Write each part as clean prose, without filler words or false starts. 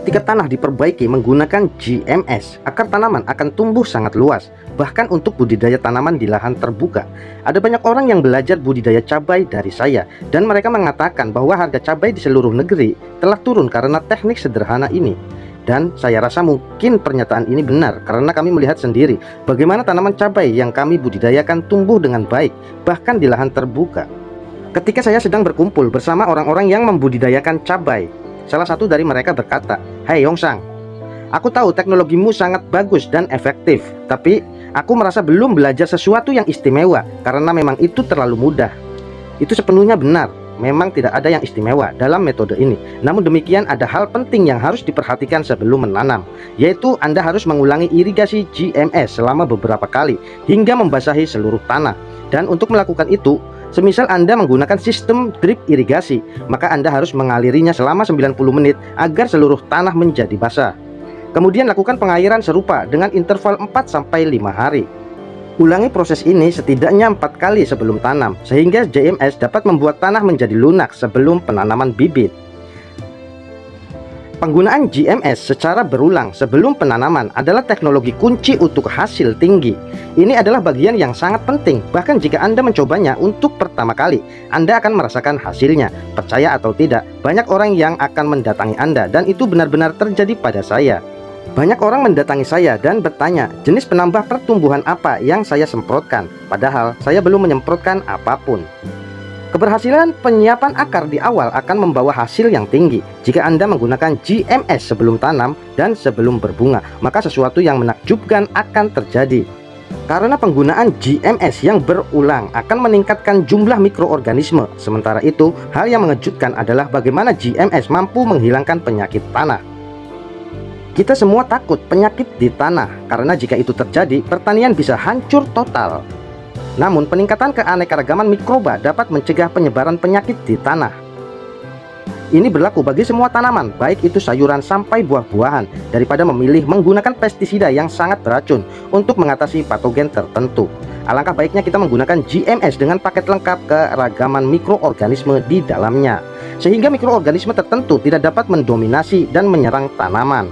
Ketika tanah diperbaiki menggunakan GMS, akar tanaman akan tumbuh sangat luas, bahkan untuk budidaya tanaman di lahan terbuka. Ada banyak orang yang belajar budidaya cabai dari saya, dan mereka mengatakan bahwa harga cabai di seluruh negeri telah turun karena teknik sederhana ini. Dan saya rasa mungkin pernyataan ini benar, karena kami melihat sendiri bagaimana tanaman cabai yang kami budidayakan tumbuh dengan baik, bahkan di lahan terbuka. Ketika saya sedang berkumpul bersama orang-orang yang membudidayakan cabai, salah satu dari mereka berkata, "Hai Yongsang, aku tahu teknologimu sangat bagus dan efektif, tapi aku merasa belum belajar sesuatu yang istimewa karena memang itu terlalu mudah." Itu sepenuhnya benar, memang tidak ada yang istimewa dalam metode ini. Namun demikian ada hal penting yang harus diperhatikan sebelum menanam, yaitu Anda harus mengulangi irigasi GMS selama beberapa kali hingga membasahi seluruh tanah. Dan untuk melakukan itu, semisal Anda menggunakan sistem drip irigasi, maka Anda harus mengalirinya selama 90 menit agar seluruh tanah menjadi basah. Kemudian lakukan pengairan serupa dengan interval 4-5 hari. Ulangi proses ini setidaknya 4 kali sebelum tanam, sehingga GMS dapat membuat tanah menjadi lunak sebelum penanaman bibit. Penggunaan GMS secara berulang sebelum penanaman adalah teknologi kunci untuk hasil tinggi. Ini adalah bagian yang sangat penting, bahkan jika Anda mencobanya untuk pertama kali, Anda akan merasakan hasilnya. Percaya atau tidak, banyak orang yang akan mendatangi Anda, dan itu benar-benar terjadi pada saya. Banyak orang mendatangi saya dan bertanya, jenis penambah pertumbuhan apa yang saya semprotkan, padahal saya belum menyemprotkan apapun. Keberhasilan penyiapan akar di awal akan membawa hasil yang tinggi. Jika Anda menggunakan GMS sebelum tanam dan sebelum berbunga, maka sesuatu yang menakjubkan akan terjadi. Karena penggunaan GMS yang berulang akan meningkatkan jumlah mikroorganisme. Sementara itu, hal yang mengejutkan adalah bagaimana GMS mampu menghilangkan penyakit tanah. Kita semua takut penyakit di tanah, karena jika itu terjadi, pertanian bisa hancur total. Namun peningkatan keanekaragaman mikroba dapat mencegah penyebaran penyakit di tanah. Ini berlaku bagi semua tanaman, baik itu sayuran sampai buah-buahan, daripada memilih menggunakan pestisida yang sangat beracun untuk mengatasi patogen tertentu. Alangkah baiknya kita menggunakan GMS dengan paket lengkap keragaman mikroorganisme di dalamnya, sehingga mikroorganisme tertentu tidak dapat mendominasi dan menyerang tanaman.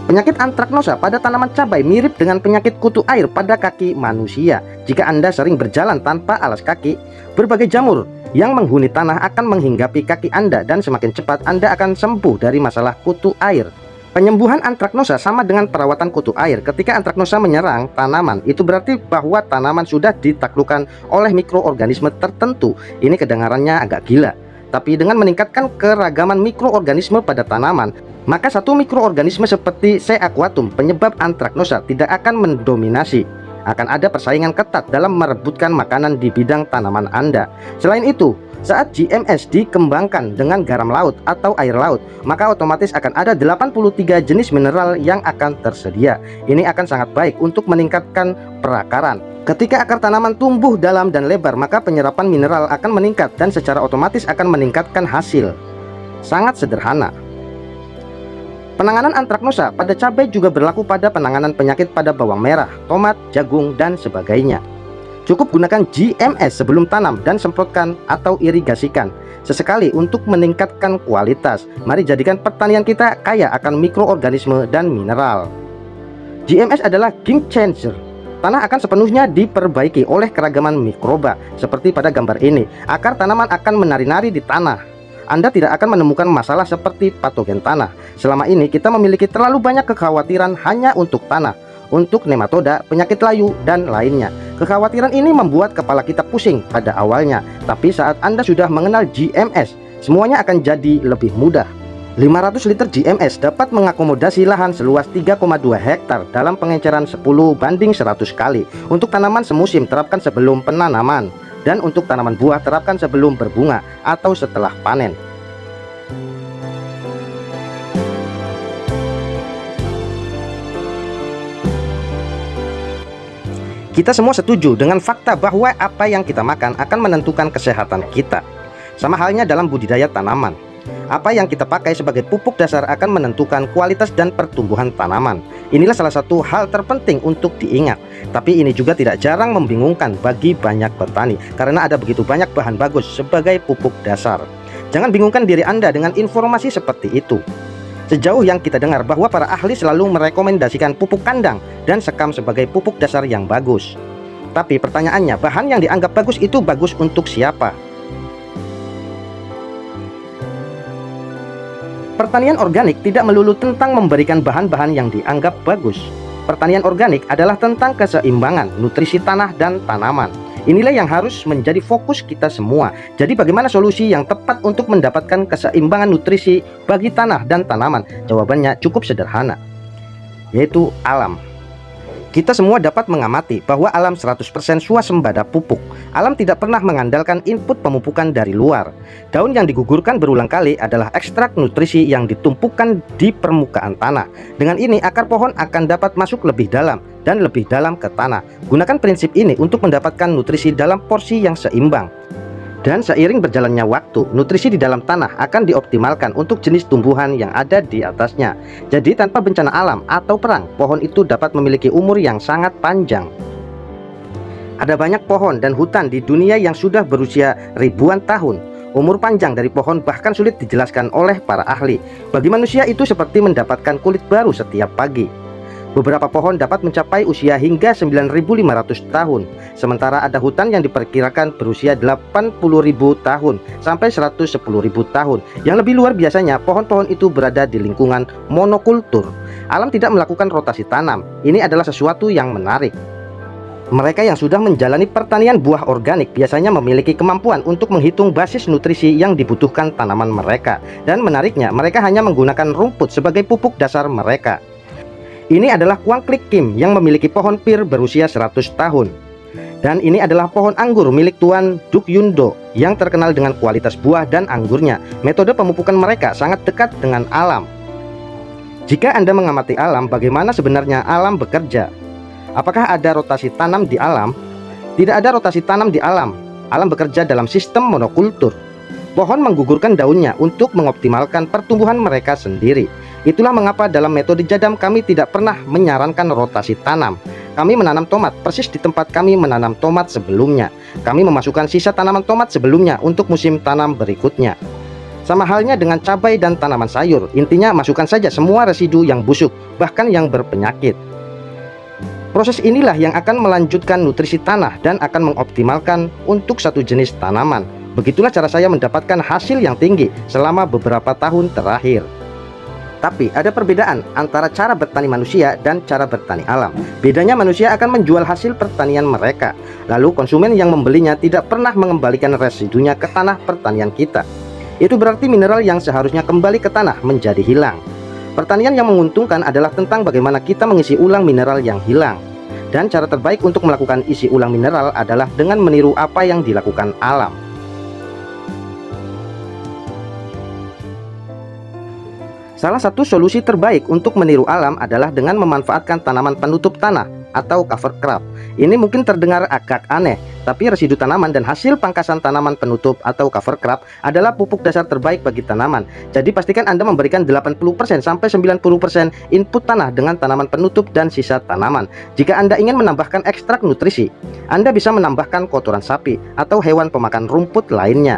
Penyakit antraknosa pada tanaman cabai mirip dengan penyakit kutu air pada kaki manusia. Jika Anda sering berjalan tanpa alas kaki, berbagai jamur yang menghuni tanah akan menghinggapi kaki Anda, dan semakin cepat Anda akan sembuh dari masalah kutu air. Penyembuhan antraknosa sama dengan perawatan kutu air. Ketika antraknosa menyerang tanaman, itu berarti bahwa tanaman sudah ditaklukkan oleh mikroorganisme tertentu. Ini kedengarannya agak gila, tapi dengan meningkatkan keragaman mikroorganisme pada tanaman, maka satu mikroorganisme seperti C. aquatum, penyebab antraknosa, tidak akan mendominasi. Akan ada persaingan ketat dalam merebutkan makanan di bidang tanaman Anda. Selain itu, saat GMS dikembangkan dengan garam laut atau air laut, maka otomatis akan ada 83 jenis mineral yang akan tersedia. Ini akan sangat baik untuk meningkatkan perakaran. Ketika akar tanaman tumbuh dalam dan lebar, maka penyerapan mineral akan meningkat dan secara otomatis akan meningkatkan hasil. Sangat sederhana. Penanganan antraknosa pada cabai juga berlaku pada penanganan penyakit pada bawang merah, tomat, jagung, dan sebagainya. Cukup gunakan GMS sebelum tanam dan semprotkan atau irigasikan sesekali untuk meningkatkan kualitas. Mari jadikan pertanian kita kaya akan mikroorganisme dan mineral. GMS adalah game changer. Tanah akan sepenuhnya diperbaiki oleh keragaman mikroba. Seperti pada gambar ini, akar tanaman akan menari-nari di tanah. Anda tidak akan menemukan masalah seperti patogen tanah. Selama ini kita memiliki terlalu banyak kekhawatiran hanya untuk tanah, untuk nematoda, penyakit layu, dan lainnya. Kekhawatiran ini membuat kepala kita pusing pada awalnya, tapi saat Anda sudah mengenal GMS, semuanya akan jadi lebih mudah. 500 liter GMS dapat mengakomodasi lahan seluas 3,2 hektar dalam pengenceran 10/100 kali. Untuk tanaman semusim terapkan sebelum penanaman, dan untuk tanaman buah terapkan sebelum berbunga atau setelah panen. Kita semua setuju dengan fakta bahwa apa yang kita makan akan menentukan kesehatan kita. Sama halnya dalam budidaya tanaman. Apa yang kita pakai sebagai pupuk dasar akan menentukan kualitas dan pertumbuhan tanaman. Inilah salah satu hal terpenting untuk diingat. Tapi ini juga tidak jarang membingungkan bagi banyak petani, karena ada begitu banyak bahan bagus sebagai pupuk dasar. Jangan bingungkan diri Anda dengan informasi seperti itu. Sejauh yang kita dengar bahwa para ahli selalu merekomendasikan pupuk kandang dan sekam sebagai pupuk dasar yang bagus. Tapi pertanyaannya, bahan yang dianggap bagus itu bagus untuk siapa? Pertanian organik tidak melulu tentang memberikan bahan-bahan yang dianggap bagus. Pertanian organik adalah tentang keseimbangan nutrisi tanah dan tanaman. Inilah yang harus menjadi fokus kita semua. Jadi bagaimana solusi yang tepat untuk mendapatkan keseimbangan nutrisi bagi tanah dan tanaman? Jawabannya cukup sederhana, yaitu alam. Kita semua dapat mengamati bahwa alam 100% swasembada pupuk. Alam tidak pernah mengandalkan input pemupukan dari luar. Daun yang digugurkan berulang kali adalah ekstrak nutrisi yang ditumpukan di permukaan tanah. Dengan ini akar pohon akan dapat masuk lebih dalam dan lebih dalam ke tanah. Gunakan prinsip ini untuk mendapatkan nutrisi dalam porsi yang seimbang. Dan seiring berjalannya waktu, nutrisi di dalam tanah akan dioptimalkan untuk jenis tumbuhan yang ada di atasnya. Jadi tanpa bencana alam atau perang, pohon itu dapat memiliki umur yang sangat panjang. Ada banyak pohon dan hutan di dunia yang sudah berusia ribuan tahun. Umur panjang dari pohon bahkan sulit dijelaskan oleh para ahli. Bagi manusia itu seperti mendapatkan kulit baru setiap pagi. Beberapa pohon dapat mencapai usia hingga 9.500 tahun. Sementara ada hutan yang diperkirakan berusia 80.000 tahun sampai 110.000 tahun. Yang lebih luar biasanya, pohon-pohon itu berada di lingkungan monokultur. Alam tidak melakukan rotasi tanam. Ini adalah sesuatu yang menarik. Mereka yang sudah menjalani pertanian buah organik biasanya memiliki kemampuan untuk menghitung basis nutrisi yang dibutuhkan tanaman mereka. Dan menariknya, mereka hanya menggunakan rumput sebagai pupuk dasar mereka. Ini adalah Kuang Klik Kim yang memiliki pohon pir berusia 100 tahun. Dan ini adalah pohon anggur milik Tuan Duk Yundo yang terkenal dengan kualitas buah dan anggurnya. Metode pemupukan mereka sangat dekat dengan alam. Jika Anda mengamati alam, bagaimana sebenarnya alam bekerja? Apakah ada rotasi tanam di alam? Tidak ada rotasi tanam di alam. Alam bekerja dalam sistem monokultur. Pohon menggugurkan daunnya untuk mengoptimalkan pertumbuhan mereka sendiri. Itulah mengapa dalam metode jadam kami tidak pernah menyarankan rotasi tanam. Kami menanam tomat persis di tempat kami menanam tomat sebelumnya. Kami memasukkan sisa tanaman tomat sebelumnya untuk musim tanam berikutnya. Sama halnya dengan cabai dan tanaman sayur. Intinya masukkan saja semua residu yang busuk, bahkan yang berpenyakit. Proses inilah yang akan melanjutkan nutrisi tanah dan akan mengoptimalkan untuk satu jenis tanaman. Begitulah cara saya mendapatkan hasil yang tinggi selama beberapa tahun terakhir. Tapi ada perbedaan antara cara bertani manusia dan cara bertani alam. Bedanya manusia akan menjual hasil pertanian mereka, lalu konsumen yang membelinya tidak pernah mengembalikan residunya ke tanah pertanian kita. Itu berarti mineral yang seharusnya kembali ke tanah menjadi hilang. Pertanian yang menguntungkan adalah tentang bagaimana kita mengisi ulang mineral yang hilang. Dan cara terbaik untuk melakukan isi ulang mineral adalah dengan meniru apa yang dilakukan alam. Salah satu solusi terbaik untuk meniru alam adalah dengan memanfaatkan tanaman penutup tanah atau cover crop. Ini mungkin terdengar agak aneh, tapi residu tanaman dan hasil pangkasan tanaman penutup atau cover crop adalah pupuk dasar terbaik bagi tanaman. Jadi pastikan Anda memberikan 80% sampai 90% input tanah dengan tanaman penutup dan sisa tanaman. Jika Anda ingin menambahkan ekstrak nutrisi, Anda bisa menambahkan kotoran sapi atau hewan pemakan rumput lainnya.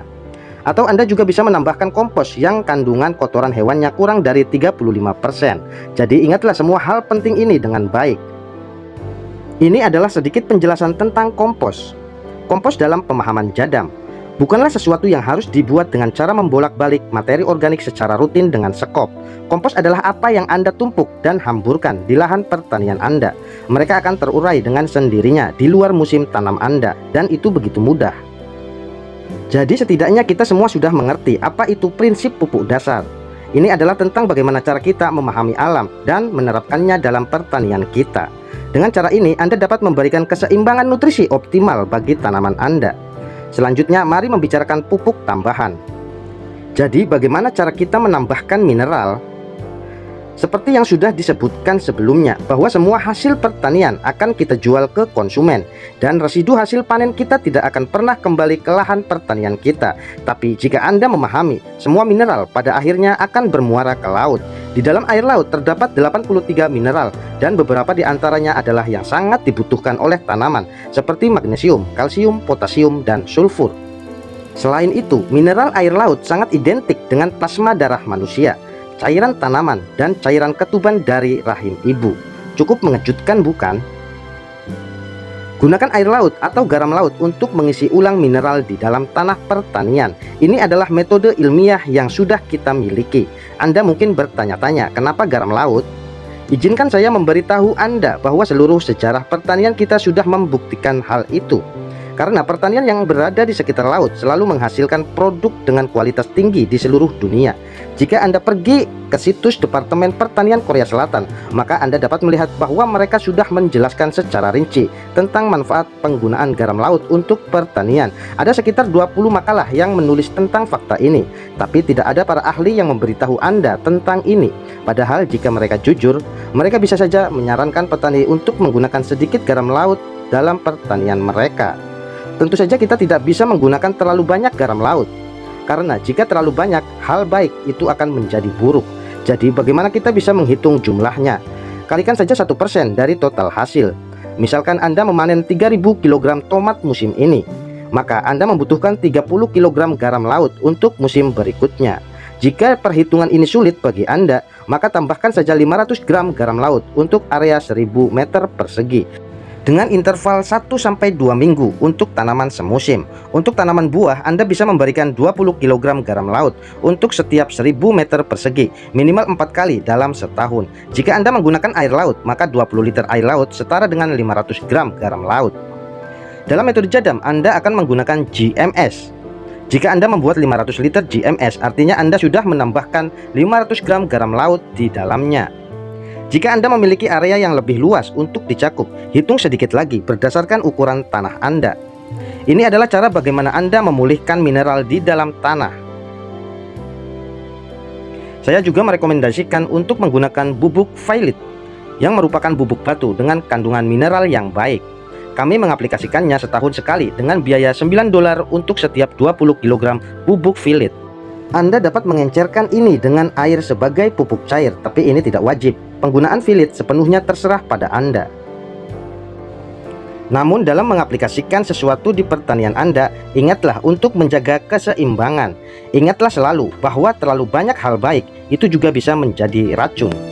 Atau Anda juga bisa menambahkan kompos yang kandungan kotoran hewannya kurang dari 35%. Jadi ingatlah semua hal penting ini dengan baik. Ini adalah sedikit penjelasan tentang kompos. Kompos dalam pemahaman jadam bukanlah sesuatu yang harus dibuat dengan cara membolak-balik materi organik secara rutin dengan sekop. Kompos adalah apa yang Anda tumpuk dan hamburkan di lahan pertanian Anda. Mereka akan terurai dengan sendirinya di luar musim tanam Anda, dan itu begitu mudah. Jadi setidaknya kita semua sudah mengerti apa itu prinsip pupuk dasar. Ini adalah tentang bagaimana cara kita memahami alam dan menerapkannya dalam pertanian kita. Dengan cara ini Anda dapat memberikan keseimbangan nutrisi optimal bagi tanaman Anda. Selanjutnya mari membicarakan pupuk tambahan. Jadi bagaimana cara kita menambahkan mineral? Seperti yang sudah disebutkan sebelumnya, bahwa semua hasil pertanian akan kita jual ke konsumen, dan residu hasil panen kita tidak akan pernah kembali ke lahan pertanian kita. Tapi jika Anda memahami, semua mineral pada akhirnya akan bermuara ke laut. Di dalam air laut terdapat 83 mineral, dan beberapa di antaranya adalah yang sangat dibutuhkan oleh tanaman, seperti magnesium, kalsium, potasium, dan sulfur. Selain itu, mineral air laut sangat identik dengan plasma darah manusia, cairan tanaman, dan cairan ketuban dari rahim ibu. Cukup mengejutkan, bukan? Gunakan air laut atau garam laut untuk mengisi ulang mineral di dalam tanah pertanian. Ini adalah metode ilmiah yang sudah kita miliki. Anda mungkin bertanya-tanya, kenapa garam laut? Izinkan saya memberitahu Anda bahwa seluruh sejarah pertanian kita sudah membuktikan hal itu. Karena pertanian yang berada di sekitar laut selalu menghasilkan produk dengan kualitas tinggi di seluruh dunia. Jika Anda pergi ke situs Departemen Pertanian Korea Selatan, maka Anda dapat melihat bahwa mereka sudah menjelaskan secara rinci tentang manfaat penggunaan garam laut untuk pertanian. Ada sekitar 20 makalah yang menulis tentang fakta ini, tapi tidak ada para ahli yang memberitahu Anda tentang ini. Padahal jika mereka jujur, mereka bisa saja menyarankan petani untuk menggunakan sedikit garam laut dalam pertanian mereka. Tentu saja kita tidak bisa menggunakan terlalu banyak garam laut, karena jika terlalu banyak, hal baik itu akan menjadi buruk. Jadi bagaimana kita bisa menghitung jumlahnya? Kalikan saja 1% dari total hasil. Misalkan Anda memanen 3000 kg tomat musim ini, maka Anda membutuhkan 30 kg garam laut untuk musim berikutnya. Jika perhitungan ini sulit bagi Anda, maka tambahkan saja 500 gram garam laut untuk area 1000 meter persegi dengan interval 1-2 minggu untuk tanaman semusim. Untuk tanaman buah, Anda bisa memberikan 20 kg garam laut untuk setiap 1000 meter persegi, minimal 4 kali dalam setahun. Jika Anda menggunakan air laut, maka 20 liter air laut setara dengan 500 gram garam laut. Dalam metode jadam, Anda akan menggunakan GMS. Jika Anda membuat 500 liter GMS, artinya Anda sudah menambahkan 500 gram garam laut di dalamnya. Jika Anda memiliki area yang lebih luas untuk dicakup, hitung sedikit lagi berdasarkan ukuran tanah Anda. Ini adalah cara bagaimana Anda memulihkan mineral di dalam tanah. Saya juga merekomendasikan untuk menggunakan bubuk Phyllit, yang merupakan bubuk batu dengan kandungan mineral yang baik. Kami mengaplikasikannya setahun sekali dengan biaya $9 untuk setiap 20 kg bubuk Phyllit. Anda dapat mengencerkan ini dengan air sebagai pupuk cair, tapi ini tidak wajib. Penggunaan Phyllit sepenuhnya terserah pada Anda. Namun dalam mengaplikasikan sesuatu di pertanian Anda, ingatlah untuk menjaga keseimbangan. Ingatlah selalu bahwa terlalu banyak hal baik itu juga bisa menjadi racun.